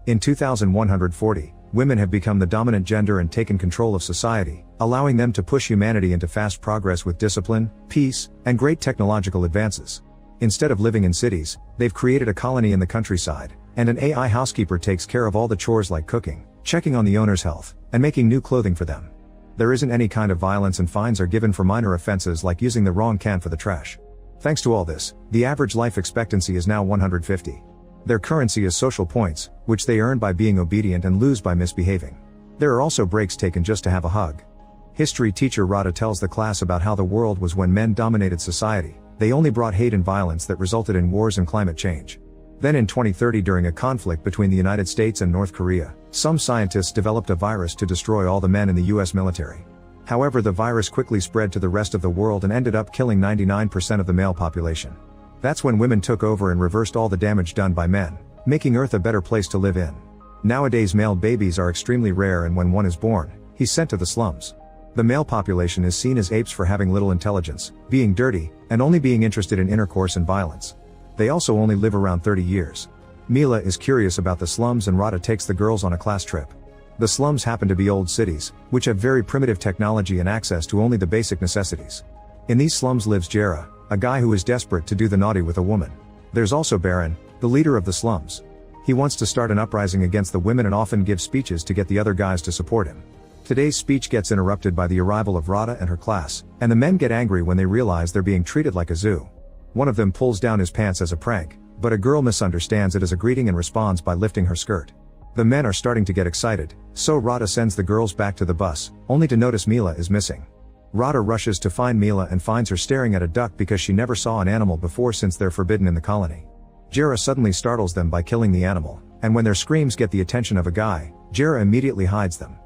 In 2140, women have become the dominant gender and taken control of society, allowing them to push humanity into fast progress with discipline, peace, and great technological advances. Instead of living in cities, they've created a colony in the countryside, and an AI housekeeper takes care of all the chores like cooking, checking on the owner's health, and making new clothing for them. There isn't any kind of violence, and fines are given for minor offenses like using the wrong can for the trash. Thanks to all this, the average life expectancy is now 150. Their currency is social points, which they earn by being obedient and lose by misbehaving. There are also breaks taken just to have a hug. History teacher Rada tells the class about how the world was when men dominated society. They only brought hate and violence that resulted in wars and climate change. Then in 2030, during a conflict between the United States and North Korea, some scientists developed a virus to destroy all the men in the US military. However, the virus quickly spread to the rest of the world and ended up killing 99% of the male population. That's when women took over and reversed all the damage done by men, making Earth a better place to live in. Nowadays, male babies are extremely rare, and when one is born, he's sent to the slums. The male population is seen as apes for having little intelligence, being dirty, and only being interested in intercourse and violence. They also only live around 30 years. Mila is curious about the slums, and Rada takes the girls on a class trip. The slums happen to be old cities, which have very primitive technology and access to only the basic necessities. In these slums lives Jera, a guy who is desperate to do the naughty with a woman. There's also Baron, the leader of the slums. He wants to start an uprising against the women and often gives speeches to get the other guys to support him. Today's speech gets interrupted by the arrival of Rada and her class, and the men get angry when they realize they're being treated like a zoo. One of them pulls down his pants as a prank, but a girl misunderstands it as a greeting and responds by lifting her skirt. The men are starting to get excited, so Rada sends the girls back to the bus, only to notice Mila is missing. Rada rushes to find Mila and finds her staring at a duck because she never saw an animal before, since they're forbidden in the colony. Jera suddenly startles them by killing the animal, and when their screams get the attention of a guy, Jera immediately hides them.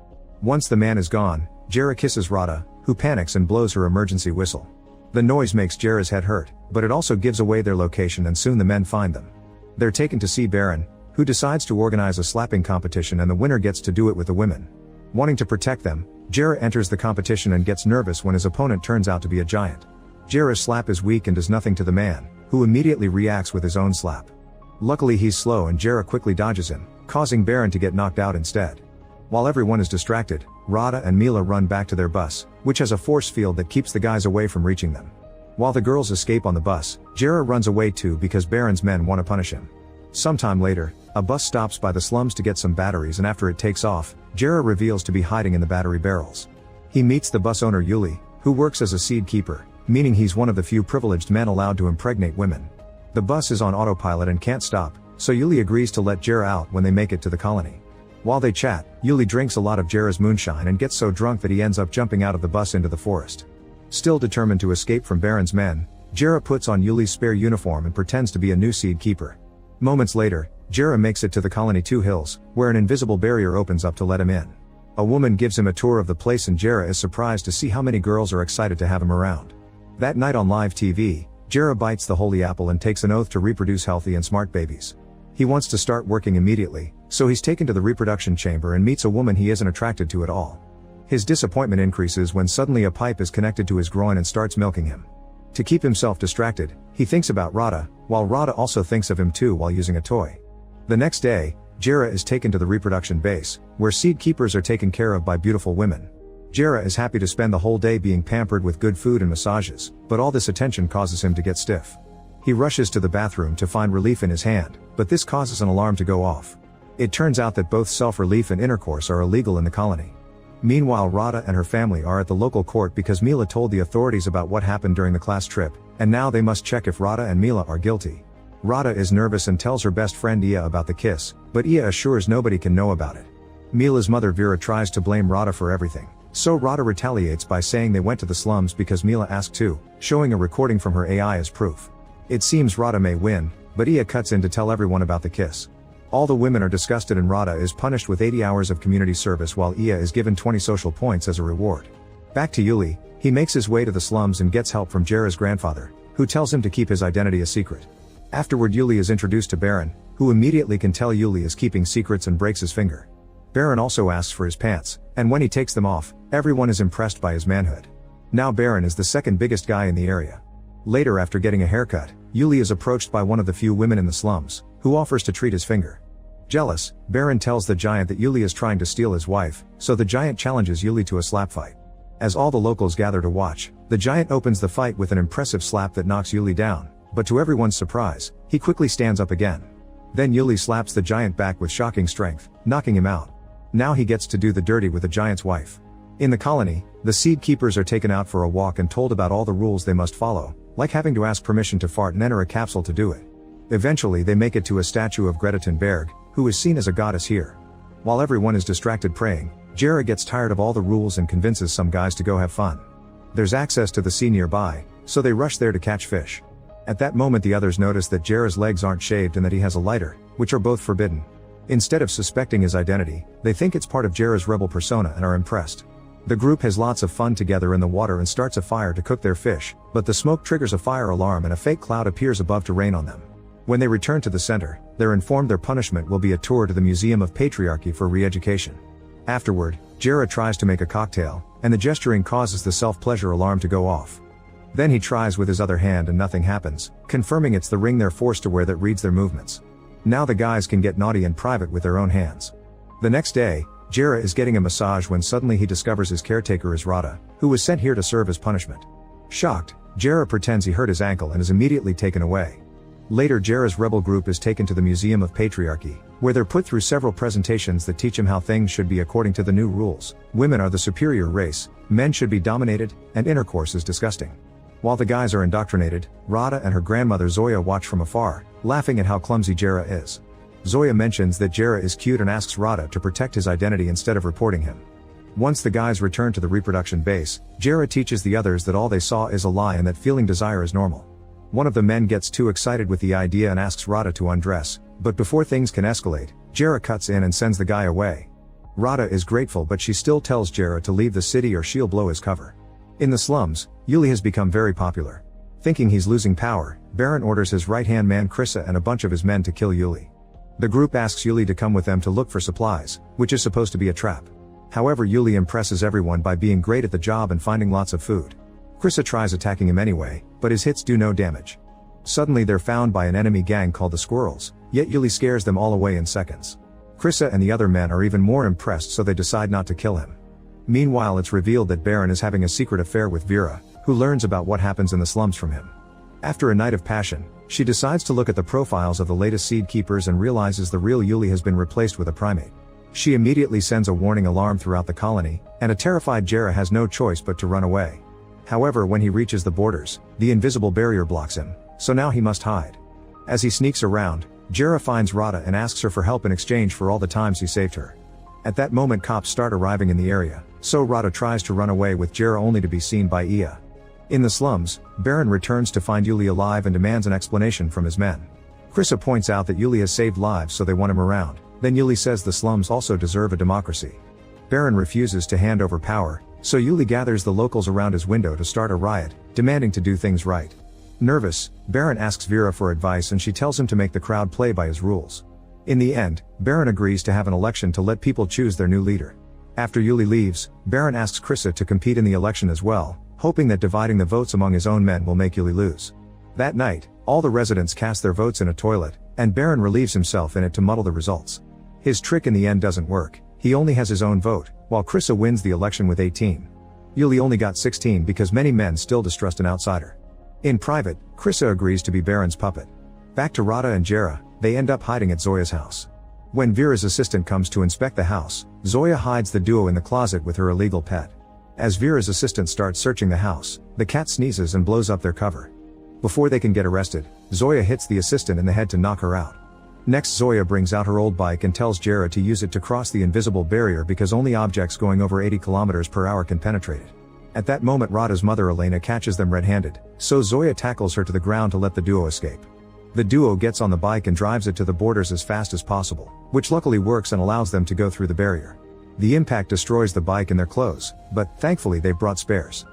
Once the man is gone, Jera kisses Rada, who panics and blows her emergency whistle. The noise makes Jera's head hurt, but it also gives away their location, and soon the men find them. They're taken to see Baron, who decides to organize a slapping competition, and the winner gets to do it with the women. Wanting to protect them, Jera enters the competition and gets nervous when his opponent turns out to be a giant. Jera's slap is weak and does nothing to the man, who immediately reacts with his own slap. Luckily he's slow and Jera quickly dodges him, causing Baron to get knocked out instead. While everyone is distracted, Rada and Mila run back to their bus, which has a force field that keeps the guys away from reaching them. While the girls escape on the bus, Jera runs away too because Baron's men want to punish him. Sometime later, a bus stops by the slums to get some batteries, and after it takes off, Jera reveals to be hiding in the battery barrels. He meets the bus owner Yuli, who works as a seed keeper, meaning he's one of the few privileged men allowed to impregnate women. The bus is on autopilot and can't stop, so Yuli agrees to let Jera out when they make it to the colony. While they chat, Yuli drinks a lot of Jera's moonshine and gets so drunk that he ends up jumping out of the bus into the forest. Still determined to escape from Baron's men, Jera puts on Yuli's spare uniform and pretends to be a new seed keeper. Moments later, Jera makes it to the colony 2 Hills, where an invisible barrier opens up to let him in. A woman gives him a tour of the place, and Jera is surprised to see how many girls are excited to have him around. That night on live TV, Jera bites the holy apple and takes an oath to reproduce healthy and smart babies. He wants to start working immediately, so he's taken to the reproduction chamber and meets a woman he isn't attracted to at all. His disappointment increases when suddenly a pipe is connected to his groin and starts milking him. To keep himself distracted, he thinks about Rada, while Rada also thinks of him too while using a toy. The next day, Jera is taken to the reproduction base, where seed keepers are taken care of by beautiful women. Jera is happy to spend the whole day being pampered with good food and massages, but all this attention causes him to get stiff. He rushes to the bathroom to find relief in his hand, but this causes an alarm to go off. It turns out that both self-relief and intercourse are illegal in the colony. Meanwhile, Rada and her family are at the local court because Mila told the authorities about what happened during the class trip, and now they must check if Rada and Mila are guilty. Rada is nervous and tells her best friend Ia about the kiss, but Ia assures nobody can know about it. Mila's mother Vera tries to blame Rada for everything, so Rada retaliates by saying they went to the slums because Mila asked to, showing a recording from her AI as proof. It seems Rada may win, but Ia cuts in to tell everyone about the kiss. All the women are disgusted and Rada is punished with 80 hours of community service, while Ia is given 20 social points as a reward. Back to Yuli, he makes his way to the slums and gets help from Jera's grandfather, who tells him to keep his identity a secret. Afterward, Yuli is introduced to Baron, who immediately can tell Yuli is keeping secrets and breaks his finger. Baron also asks for his pants, and when he takes them off, everyone is impressed by his manhood. Now Baron is the second biggest guy in the area. Later, after getting a haircut, Yuli is approached by one of the few women in the slums, who offers to treat his finger. Jealous, Baron tells the giant that Yuli is trying to steal his wife, so the giant challenges Yuli to a slap fight. As all the locals gather to watch, the giant opens the fight with an impressive slap that knocks Yuli down, but to everyone's surprise, he quickly stands up again. Then Yuli slaps the giant back with shocking strength, knocking him out. Now he gets to do the dirty with the giant's wife. In the colony, the seed keepers are taken out for a walk and told about all the rules they must follow, like having to ask permission to fart and enter a capsule to do it. Eventually they make it to a statue of Greta Thunberg, who is seen as a goddess here. While everyone is distracted praying, Jera gets tired of all the rules and convinces some guys to go have fun. There's access to the sea nearby, so they rush there to catch fish. At that moment the others notice that Jera's legs aren't shaved and that he has a lighter, which are both forbidden. Instead of suspecting his identity, they think it's part of Jera's rebel persona and are impressed. The group has lots of fun together in the water and starts a fire to cook their fish, but the smoke triggers a fire alarm and a fake cloud appears above to rain on them. When they return to the center, they're informed their punishment will be a tour to the Museum of Patriarchy for re-education. Afterward, Jera tries to make a cocktail, and the gesturing causes the self-pleasure alarm to go off. Then he tries with his other hand and nothing happens, confirming it's the ring they're forced to wear that reads their movements. Now the guys can get naughty in private with their own hands. The next day, Jera is getting a massage when suddenly he discovers his caretaker is Rada, who was sent here to serve as punishment. Shocked, Jera pretends he hurt his ankle and is immediately taken away. Later Jera's rebel group is taken to the Museum of Patriarchy, where they're put through several presentations that teach him how things should be according to the new rules. Women are the superior race, men should be dominated, and intercourse is disgusting. While the guys are indoctrinated, Rada and her grandmother Zoya watch from afar, laughing at how clumsy Jera is. Zoya mentions that Jera is cute and asks Rada to protect his identity instead of reporting him. Once the guys return to the reproduction base, Jera teaches the others that all they saw is a lie and that feeling desire is normal. One of the men gets too excited with the idea and asks Rada to undress, but before things can escalate, Jera cuts in and sends the guy away. Rada is grateful but she still tells Jera to leave the city or she'll blow his cover. In the slums, Yuli has become very popular. Thinking he's losing power, Baron orders his right-hand man Krissa and a bunch of his men to kill Yuli. The group asks Yuli to come with them to look for supplies, which is supposed to be a trap. However, Yuli impresses everyone by being great at the job and finding lots of food. Krissa tries attacking him anyway, but his hits do no damage. Suddenly they're found by an enemy gang called the Squirrels, yet Yuli scares them all away in seconds. Krissa and the other men are even more impressed, so they decide not to kill him. Meanwhile, it's revealed that Baron is having a secret affair with Vera, who learns about what happens in the slums from him. After a night of passion, she decides to look at the profiles of the latest seed keepers and realizes the real Yuli has been replaced with a primate. She immediately sends a warning alarm throughout the colony, and a terrified Jera has no choice but to run away. However, when he reaches the borders, the invisible barrier blocks him, so now he must hide. As he sneaks around, Jera finds Rada and asks her for help in exchange for all the times he saved her. At that moment cops start arriving in the area, so Rada tries to run away with Jera only to be seen by Iya. In the slums, Baron returns to find Yuli alive and demands an explanation from his men. Krissa points out that Yuli has saved lives so they want him around, then Yuli says the slums also deserve a democracy. Baron refuses to hand over power, so Yuli gathers the locals around his window to start a riot, demanding to do things right. Nervous, Baron asks Vera for advice and she tells him to make the crowd play by his rules. In the end, Baron agrees to have an election to let people choose their new leader. After Yuli leaves, Baron asks Krissa to compete in the election as well, hoping that dividing the votes among his own men will make Yuli lose. That night, all the residents cast their votes in a toilet, and Baron relieves himself in it to muddle the results. His trick in the end doesn't work, he only has his own vote, while Krissa wins the election with 18. Yuli only got 16 because many men still distrust an outsider. In private, Krissa agrees to be Baron's puppet. Back to Rada and Jera, they end up hiding at Zoya's house. When Vera's assistant comes to inspect the house, Zoya hides the duo in the closet with her illegal pet. As Vera's assistant starts searching the house, the cat sneezes and blows up their cover. Before they can get arrested, Zoya hits the assistant in the head to knock her out. Next, Zoya brings out her old bike and tells Jera to use it to cross the invisible barrier because only objects going over 80 km/h can penetrate it. At that moment Rada's mother Elena catches them red-handed, so Zoya tackles her to the ground to let the duo escape. The duo gets on the bike and drives it to the borders as fast as possible, which luckily works and allows them to go through the barrier. The impact destroys the bike and their clothes, but thankfully they've brought spares.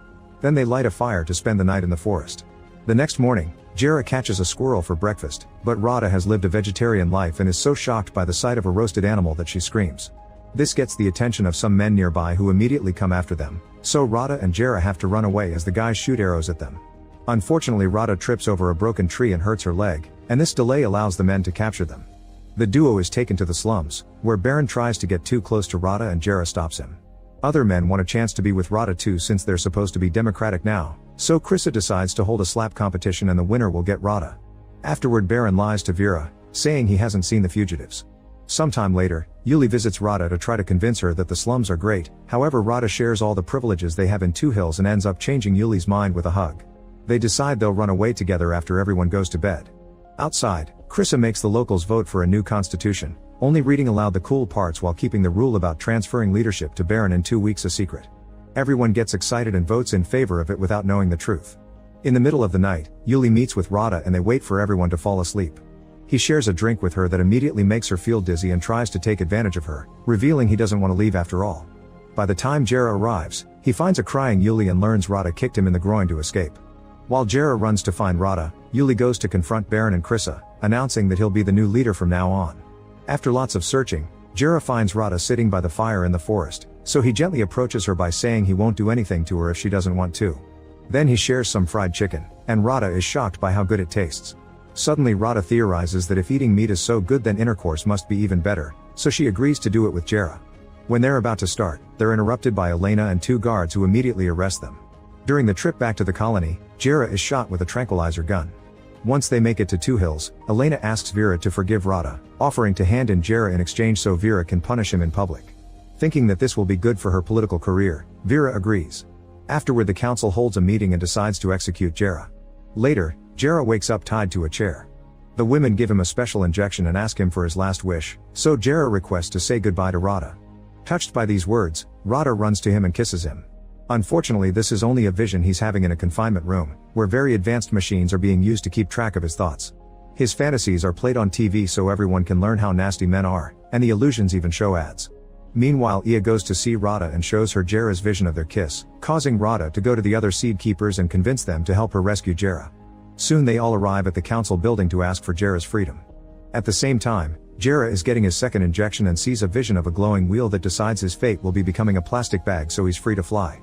Then they light a fire to spend the night in the forest. The next morning, Jera catches a squirrel for breakfast, but Rada has lived a vegetarian life and is so shocked by the sight of a roasted animal that she screams. This gets the attention of some men nearby who immediately come after them, so Rada and Jera have to run away as the guys shoot arrows at them. Unfortunately, Rada trips over a broken tree and hurts her leg, and this delay allows the men to capture them. The duo is taken to the slums, where Baron tries to get too close to Rada and Jera stops him. Other men want a chance to be with Rada too since they're supposed to be democratic now, so Krissa decides to hold a slap competition and the winner will get Rada. Afterward Baron lies to Vera, saying he hasn't seen the fugitives. Sometime later, Yuli visits Rada to try to convince her that the slums are great, however Rada shares all the privileges they have in Two Hills and ends up changing Yuli's mind with a hug. They decide they'll run away together after everyone goes to bed. Outside, Krissa makes the locals vote for a new constitution, only reading aloud the cool parts while keeping the rule about transferring leadership to Baron in 2 weeks a secret. Everyone gets excited and votes in favor of it without knowing the truth. In the middle of the night, Yuli meets with Rada and they wait for everyone to fall asleep. He shares a drink with her that immediately makes her feel dizzy and tries to take advantage of her, revealing he doesn't want to leave after all. By the time Jera arrives, he finds a crying Yuli and learns Rada kicked him in the groin to escape. While Jera runs to find Rada, Yuli goes to confront Baron and Krissa, announcing that he'll be the new leader from now on. After lots of searching, Jera finds Rada sitting by the fire in the forest, so he gently approaches her by saying he won't do anything to her if she doesn't want to. Then he shares some fried chicken, and Rada is shocked by how good it tastes. Suddenly Rada theorizes that if eating meat is so good then intercourse must be even better, so she agrees to do it with Jera. When they're about to start, they're interrupted by Elena and 2 guards who immediately arrest them. During the trip back to the colony, Jera is shot with a tranquilizer gun. Once they make it to Two Hills, Elena asks Vera to forgive Rada, offering to hand in Jera in exchange so Vera can punish him in public. Thinking that this will be good for her political career, Vera agrees. Afterward the council holds a meeting and decides to execute Jera. Later, Jera wakes up tied to a chair. The women give him a special injection and ask him for his last wish, so Jera requests to say goodbye to Rada. Touched by these words, Rada runs to him and kisses him. Unfortunately this is only a vision he's having in a confinement room, where very advanced machines are being used to keep track of his thoughts. His fantasies are played on TV so everyone can learn how nasty men are, and the illusions even show ads. Meanwhile Ia goes to see Rada and shows her Jera's vision of their kiss, causing Rada to go to the other seed keepers and convince them to help her rescue Jera. Soon they all arrive at the council building to ask for Jera's freedom. At the same time, Jera is getting his second injection and sees a vision of a glowing wheel that decides his fate will be becoming a plastic bag so he's free to fly.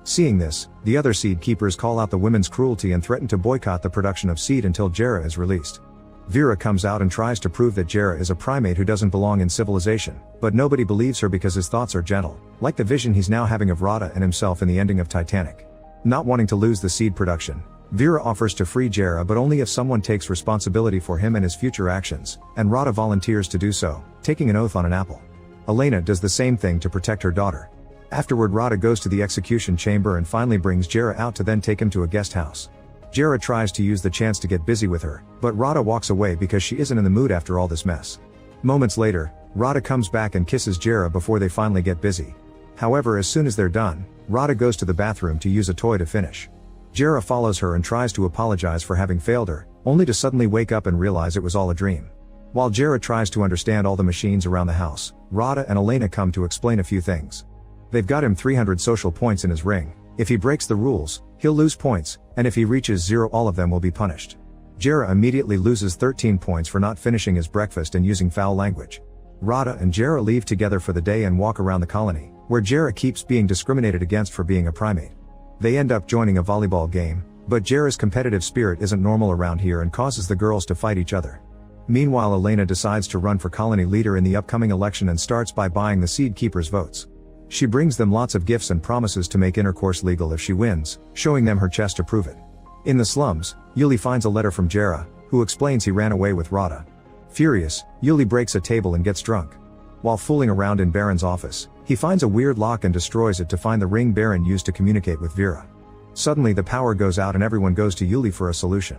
Seeing this, the other seed keepers call out the women's cruelty and threaten to boycott the production of seed until Jera is released. Vera comes out and tries to prove that Jera is a primate who doesn't belong in civilization, but nobody believes her because his thoughts are gentle, like the vision he's now having of Rada and himself in the ending of Titanic. Not wanting to lose the seed production, Vera offers to free Jera but only if someone takes responsibility for him and his future actions, and Rada volunteers to do so, taking an oath on an apple. Elena does the same thing to protect her daughter. Afterward Rada goes to the execution chamber and finally brings Jera out to then take him to a guest house. Jera tries to use the chance to get busy with her, but Rada walks away because she isn't in the mood after all this mess. Moments later, Rada comes back and kisses Jera before they finally get busy. However, as soon as they're done, Rada goes to the bathroom to use a toy to finish. Jera follows her and tries to apologize for having failed her, only to suddenly wake up and realize it was all a dream. While Jera tries to understand all the machines around the house, Rada and Elena come to explain a few things. They've got him 300 social points in his ring. If he breaks the rules, he'll lose points, and if he reaches 0 all of them will be punished. Jera immediately loses 13 points for not finishing his breakfast and using foul language. Rada and Jera leave together for the day and walk around the colony, where Jera keeps being discriminated against for being a primate. They end up joining a volleyball game, but Jera's competitive spirit isn't normal around here and causes the girls to fight each other. Meanwhile Elena decides to run for colony leader in the upcoming election and starts by buying the seed keepers' votes. She brings them lots of gifts and promises to make intercourse legal if she wins, showing them her chest to prove it. In the slums, Yuli finds a letter from Jera, who explains he ran away with Rada. Furious, Yuli breaks a table and gets drunk. While fooling around in Baron's office, he finds a weird lock and destroys it to find the ring Baron used to communicate with Vera. Suddenly the power goes out and everyone goes to Yuli for a solution.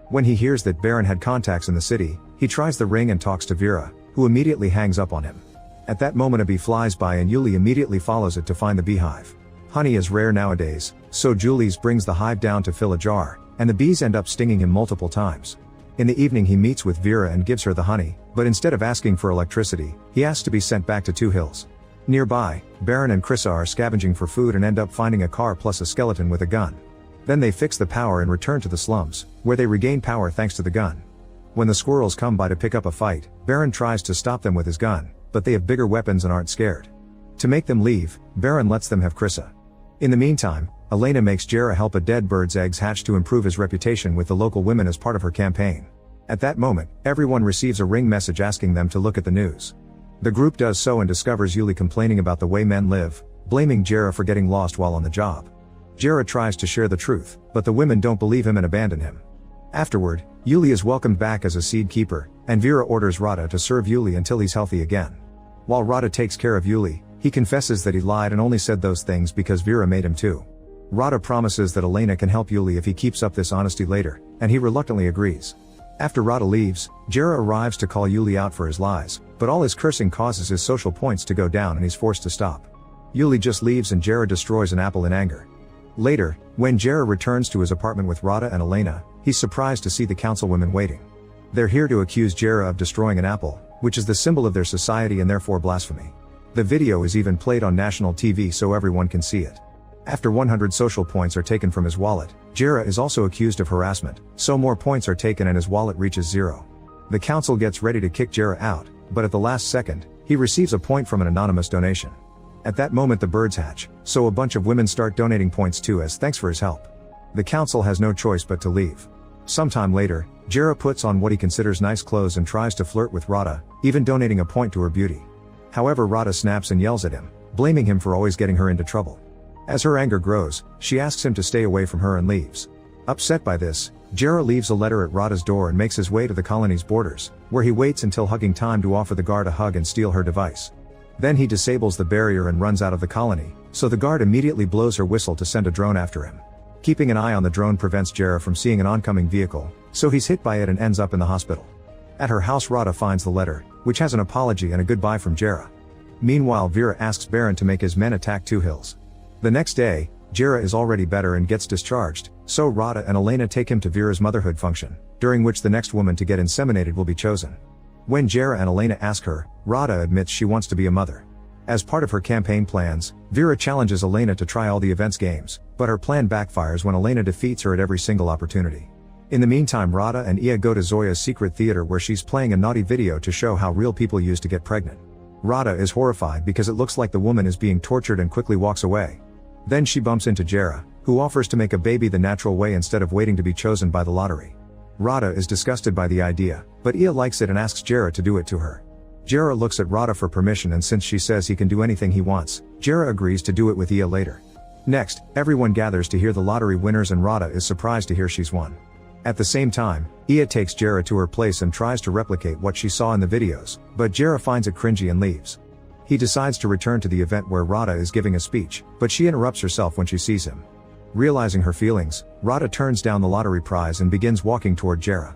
When he hears that Baron had contacts in the city, he tries the ring and talks to Vera, who immediately hangs up on him. At that moment a bee flies by and Yuli immediately follows it to find the beehive. Honey is rare nowadays, so Julius brings the hive down to fill a jar, and the bees end up stinging him multiple times. In the evening he meets with Vera and gives her the honey, but instead of asking for electricity, he asks to be sent back to Two Hills. Nearby, Baron and Krissa are scavenging for food and end up finding a car plus a skeleton with a gun. Then they fix the power and return to the slums, where they regain power thanks to the gun. When the squirrels come by to pick up a fight, Baron tries to stop them with his gun, but they have bigger weapons and aren't scared. To make them leave, Baron lets them have Krissa. In the meantime, Elena makes Jera help a dead bird's eggs hatch to improve his reputation with the local women as part of her campaign. At that moment, everyone receives a ring message asking them to look at the news. The group does so and discovers Yuli complaining about the way men live, blaming Jera for getting lost while on the job. Jera tries to share the truth, but the women don't believe him and abandon him. Afterward, Yuli is welcomed back as a seed keeper, and Vera orders Rada to serve Yuli until he's healthy again. While Rada takes care of Yuli, he confesses that he lied and only said those things because Vera made him to. Rada promises that Elena can help Yuli if he keeps up this honesty later, and he reluctantly agrees. After Rada leaves, Jera arrives to call Yuli out for his lies, but all his cursing causes his social points to go down and he's forced to stop. Yuli just leaves and Jera destroys an apple in anger. Later, when Jera returns to his apartment with Rada and Elena, he's surprised to see the councilwomen waiting. They're here to accuse Jera of destroying an apple, which is the symbol of their society and therefore blasphemy. The video is even played on national TV so everyone can see it. After 100 social points are taken from his wallet, Jera is also accused of harassment, so more points are taken and his wallet reaches 0. The council gets ready to kick Jera out, but at the last second, he receives a point from an anonymous donation. At that moment the birds hatch, so a bunch of women start donating points too as thanks for his help. The council has no choice but to leave. Sometime later, Jera puts on what he considers nice clothes and tries to flirt with Rada, even donating a point to her beauty. However, Rada snaps and yells at him, blaming him for always getting her into trouble. As her anger grows, she asks him to stay away from her and leaves. Upset by this, Jera leaves a letter at Rada's door and makes his way to the colony's borders, where he waits until hugging time to offer the guard a hug and steal her device. Then he disables the barrier and runs out of the colony, so the guard immediately blows her whistle to send a drone after him. Keeping an eye on the drone prevents Jera from seeing an oncoming vehicle, so he's hit by it and ends up in the hospital. At her house Rada finds the letter, which has an apology and a goodbye from Jera. Meanwhile Vera asks Baron to make his men attack Two Hills. The next day, Jera is already better and gets discharged, so Rada and Elena take him to Vera's motherhood function, during which the next woman to get inseminated will be chosen. When Jera and Elena ask her, Rada admits she wants to be a mother. As part of her campaign plans, Vera challenges Elena to try all the events games, but her plan backfires when Elena defeats her at every single opportunity. In the meantime Rada and Ia go to Zoya's secret theater where she's playing a naughty video to show how real people used to get pregnant. Rada is horrified because it looks like the woman is being tortured and quickly walks away. Then she bumps into Jera, who offers to make a baby the natural way instead of waiting to be chosen by the lottery. Rada is disgusted by the idea, but Ia likes it and asks Jera to do it to her. Jera looks at Rada for permission and since she says he can do anything he wants, Jera agrees to do it with Ia later. Next, everyone gathers to hear the lottery winners and Rada is surprised to hear she's won. At the same time, Ia takes Jera to her place and tries to replicate what she saw in the videos, but Jera finds it cringy and leaves. He decides to return to the event where Rada is giving a speech, but she interrupts herself when she sees him. Realizing her feelings, Rada turns down the lottery prize and begins walking toward Jera.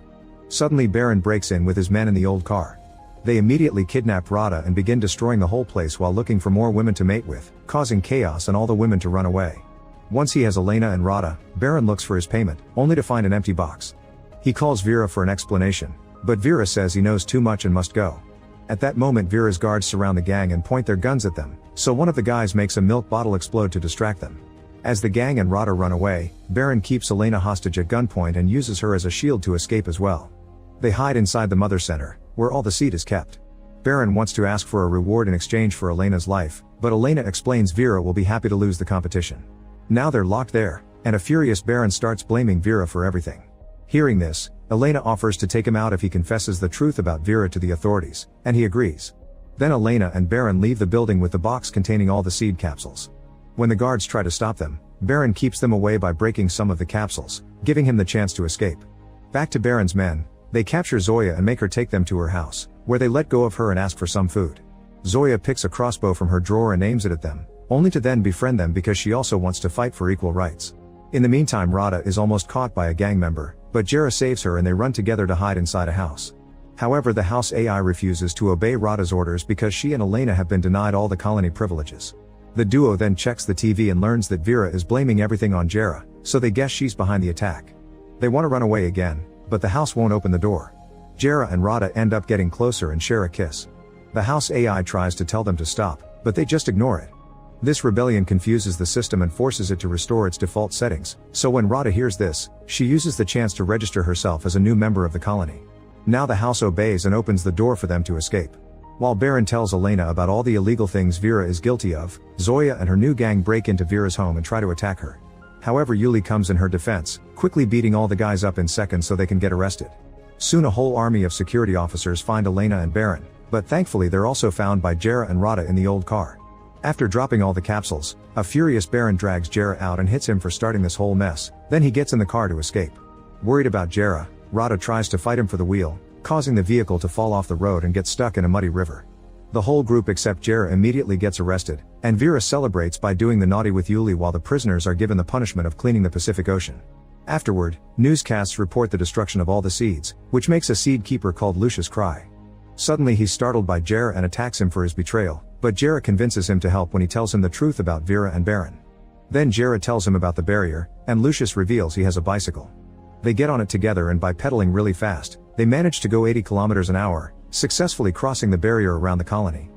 Suddenly Baron breaks in with his men in the old car. They immediately kidnap Rada and begin destroying the whole place while looking for more women to mate with, causing chaos and all the women to run away. Once he has Elena and Rada, Baron looks for his payment, only to find an empty box. He calls Vera for an explanation, but Vera says he knows too much and must go. At that moment Vera's guards surround the gang and point their guns at them, so one of the guys makes a milk bottle explode to distract them. As the gang and Rada run away, Baron keeps Elena hostage at gunpoint and uses her as a shield to escape as well. They hide inside the Mother Center, where all the seed is kept. Baron wants to ask for a reward in exchange for Elena's life, but Elena explains Vera will be happy to lose the competition. Now they're locked there, and a furious Baron starts blaming Vera for everything. Hearing this, Elena offers to take him out if he confesses the truth about Vera to the authorities, and he agrees. Then Elena and Baron leave the building with the box containing all the seed capsules. When the guards try to stop them, Baron keeps them away by breaking some of the capsules, giving him the chance to escape. Back to Baron's men, they capture Zoya and make her take them to her house, where they let go of her and ask for some food. Zoya picks a crossbow from her drawer and aims it at them, only to then befriend them because she also wants to fight for equal rights. In the meantime Rada is almost caught by a gang member, but Jera saves her and they run together to hide inside a house. However, the house AI refuses to obey Rada's orders because she and Elena have been denied all the colony privileges. The duo then checks the TV and learns that Vera is blaming everything on Jera, so they guess she's behind the attack. They want to run away again, but the house won't open the door. Jera and Rada end up getting closer and share a kiss. The house AI tries to tell them to stop, but they just ignore it. This rebellion confuses the system and forces it to restore its default settings, so when Rada hears this, she uses the chance to register herself as a new member of the colony. Now the house obeys and opens the door for them to escape. While Baron tells Elena about all the illegal things Vera is guilty of, Zoya and her new gang break into Vera's home and try to attack her. However, Yuli comes in her defense, quickly beating all the guys up in seconds so they can get arrested. Soon a whole army of security officers find Elena and Baron, but thankfully they're also found by Jera and Rada in the old car. After dropping all the capsules, a furious Baron drags Jera out and hits him for starting this whole mess, then he gets in the car to escape. Worried about Jera, Rada tries to fight him for the wheel, causing the vehicle to fall off the road and get stuck in a muddy river. The whole group except Jera immediately gets arrested, and Vera celebrates by doing the naughty with Yuli while the prisoners are given the punishment of cleaning the Pacific Ocean. Afterward, newscasts report the destruction of all the seeds, which makes a seed keeper called Lucius cry. Suddenly he's startled by Jera and attacks him for his betrayal, but Jera convinces him to help when he tells him the truth about Vera and Baron. Then Jera tells him about the barrier, and Lucius reveals he has a bicycle. They get on it together and by pedaling really fast, they manage to go 80 kilometers an hour, successfully crossing the barrier around the colony.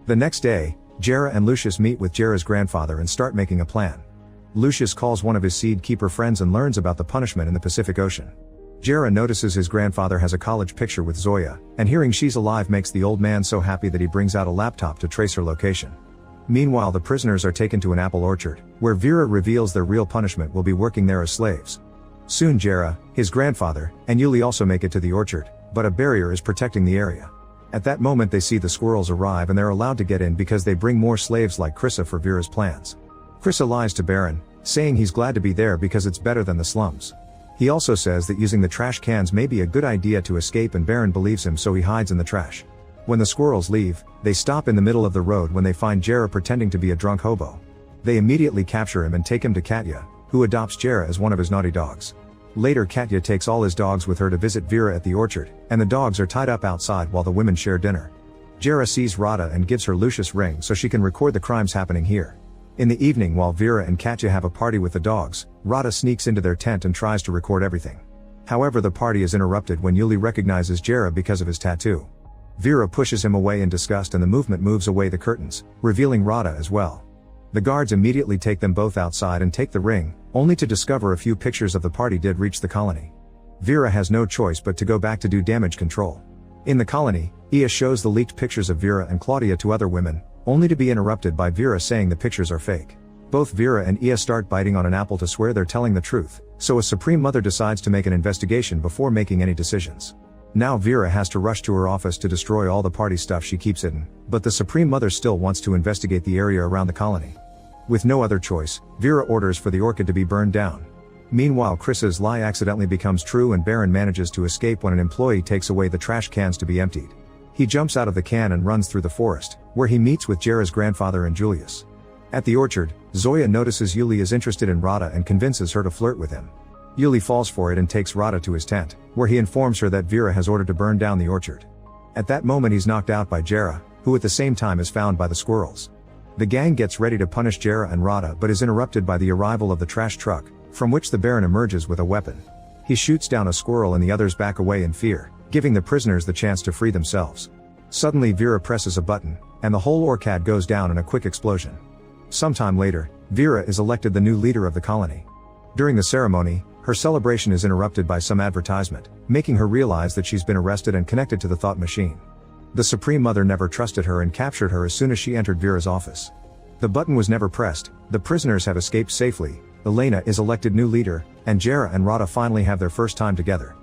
The next day, Jera and Lucius meet with Jera's grandfather and start making a plan. Lucius calls one of his seed keeper friends and learns about the punishment in the Pacific Ocean. Jera notices his grandfather has a college picture with Zoya, and hearing she's alive makes the old man so happy that he brings out a laptop to trace her location. Meanwhile, the prisoners are taken to an apple orchard, where Vera reveals their real punishment will be working there as slaves. Soon Jera, his grandfather, and Yuli also make it to the orchard, but a barrier is protecting the area. At that moment they see the squirrels arrive and they're allowed to get in because they bring more slaves like Krissa for Vera's plans. Krissa lies to Baron, saying he's glad to be there because it's better than the slums. He also says that using the trash cans may be a good idea to escape, and Baron believes him, so he hides in the trash. When the squirrels leave, they stop in the middle of the road when they find Jera pretending to be a drunk hobo. They immediately capture him and take him to Katya, who adopts Jera as one of his naughty dogs. Later Katya takes all his dogs with her to visit Vera at the orchard, and the dogs are tied up outside while the women share dinner. Jera sees Rada and gives her Lucius ring so she can record the crimes happening here. In the evening, while Vera and Katya have a party with the dogs, Rada sneaks into their tent and tries to record everything. However, the party is interrupted when Yuli recognizes Jera because of his tattoo. Vera pushes him away in disgust and the movement moves away the curtains, revealing Rada as well. The guards immediately take them both outside and take the ring, only to discover a few pictures of the party did reach the colony. Vera has no choice but to go back to do damage control. In the colony, Ia shows the leaked pictures of Vera and Claudia to other women, only to be interrupted by Vera saying the pictures are fake. Both Vera and Ia start biting on an apple to swear they're telling the truth, so a Supreme Mother decides to make an investigation before making any decisions. Now Vera has to rush to her office to destroy all the party stuff she keeps hidden, but the Supreme Mother still wants to investigate the area around the colony. With no other choice, Vera orders for the orchid to be burned down. Meanwhile, Krissa's lie accidentally becomes true and Baron manages to escape when an employee takes away the trash cans to be emptied. He jumps out of the can and runs through the forest, where he meets with Jera's grandfather and Julius. At the orchard, Zoya notices Yuli is interested in Rada and convinces her to flirt with him. Yuli falls for it and takes Rada to his tent, where he informs her that Vera has ordered to burn down the orchard. At that moment he's knocked out by Jera, who at the same time is found by the squirrels. The gang gets ready to punish Jera and Rada but is interrupted by the arrival of the trash truck, from which the Baron emerges with a weapon. He shoots down a squirrel and the others back away in fear, giving the prisoners the chance to free themselves. Suddenly Vera presses a button, and the whole orchard goes down in a quick explosion. Sometime later, Vera is elected the new leader of the colony. During the ceremony, her celebration is interrupted by some advertisement, making her realize that she's been arrested and connected to the thought machine. The Supreme Mother never trusted her and captured her as soon as she entered Vera's office. The button was never pressed, the prisoners have escaped safely, Elena is elected new leader, and Jera and Rada finally have their first time together.